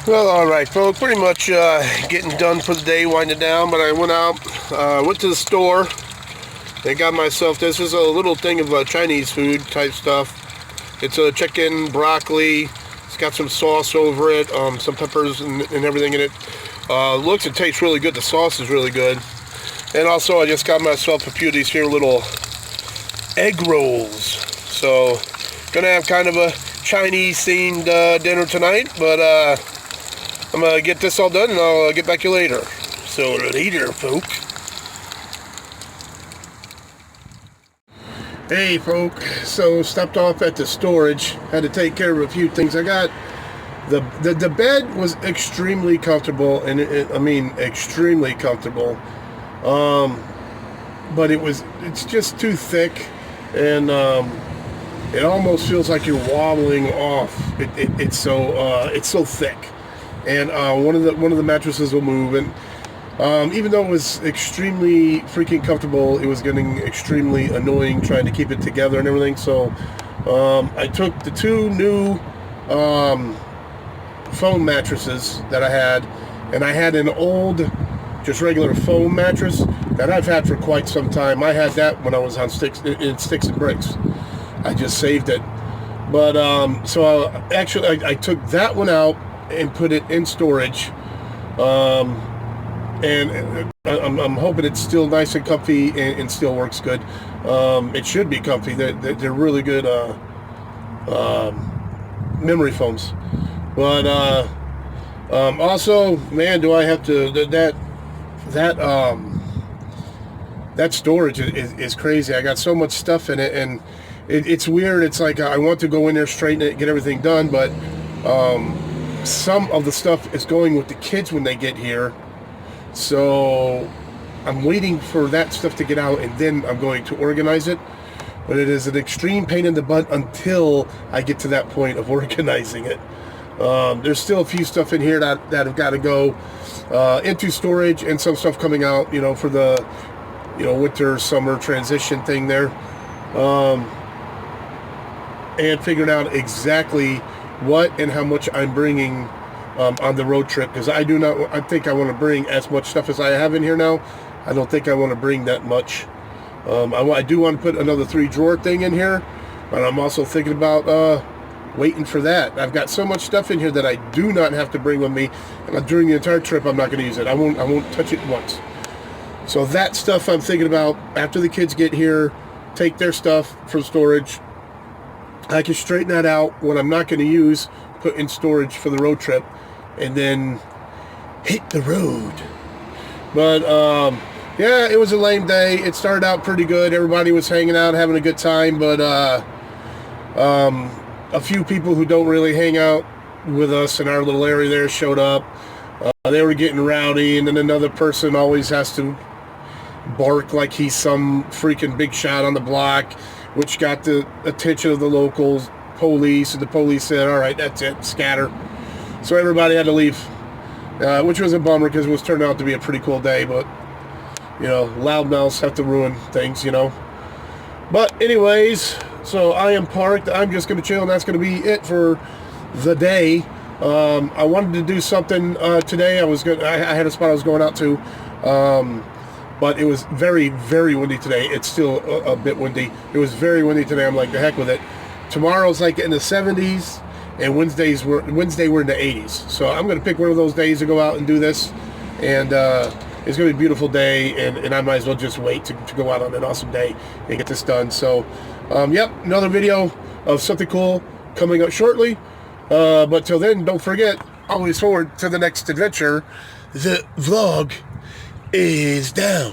Well, alright folks, pretty much getting done for the day, winding down, but I went out, went to the store, and got myself, this is a little thing of Chinese food type stuff. It's a chicken, broccoli, it's got some sauce over it, some peppers and everything in it. Looks and tastes really good, the sauce is really good. And also I just got myself a few of these here little egg rolls. So, gonna have kind of a Chinese themed dinner tonight, but I'm going to get this all done and I'll get back to you later. So later, folk. Hey, folk. So stopped off at the storage. Had to take care of a few things. I got the bed was extremely comfortable, and I mean extremely comfortable. But it's just too thick, and it almost feels like you're wobbling off. It's so thick. And one of the mattresses will move, and even though it was extremely freaking comfortable, it was getting extremely annoying trying to keep it together and everything. So I took the two new foam mattresses that I had, and I had an old, just regular foam mattress that I've had for quite some time. I had that when I was on Sticks and Bricks. I just saved it, but so actually I took that one out and put it in storage, and I'm hoping it's still nice and comfy and still works good. It should be comfy. They're really good memory foams. But also, man, do I have to that storage is crazy. I got so much stuff in it, and it's weird. It's like I want to go in there, straighten it, get everything done, but some of the stuff is going with the kids when they get here, so I'm waiting for that stuff to get out, and then I'm going to organize it. But it is an extreme pain in the butt until I get to that point of organizing it. There's still a few stuff in here that have got to go into storage, and some stuff coming out, for the winter summer transition thing there, and figuring out exactly what and how much I'm bringing on the road trip, because I think I want to bring as much stuff as I have in here now. I don't think I want to bring that much. I do want to put another 3-drawer thing in here, but I'm also thinking about waiting for that. I've got so much stuff in here that I do not have to bring with me, and during the entire trip I'm not going to use it. I won't touch it once. So that stuff I'm thinking about after the kids get here, take their stuff from storage. I can straighten that out. What I'm not going to use, put in storage for the road trip, and then hit the road. But yeah, it was a lame day. It started out pretty good. Everybody was hanging out, having a good time, but a few people who don't really hang out with us in our little area there showed up. They were getting rowdy, and then another person always has to bark like he's some freaking big shot on the block, which got the attention of the local police, and the police said, all right, that's it, scatter. So everybody had to leave, which was a bummer because it was turned out to be a pretty cool day, but, loudmouths have to ruin things, But anyways, so I am parked. I'm just going to chill, and that's going to be it for the day. I wanted to do something today. I had a spot I was going out to, but it was very, very windy today. It's still a bit windy. It was very windy today. I'm like, the heck with it. Tomorrow's like in the 70s, and Wednesday we're in the 80s. So I'm going to pick one of those days to go out and do this, and it's going to be a beautiful day, and I might as well just wait to go out on an awesome day and get this done. So, yep, another video of something cool coming up shortly. But till then, don't forget, always forward to the next adventure. The vlog is down.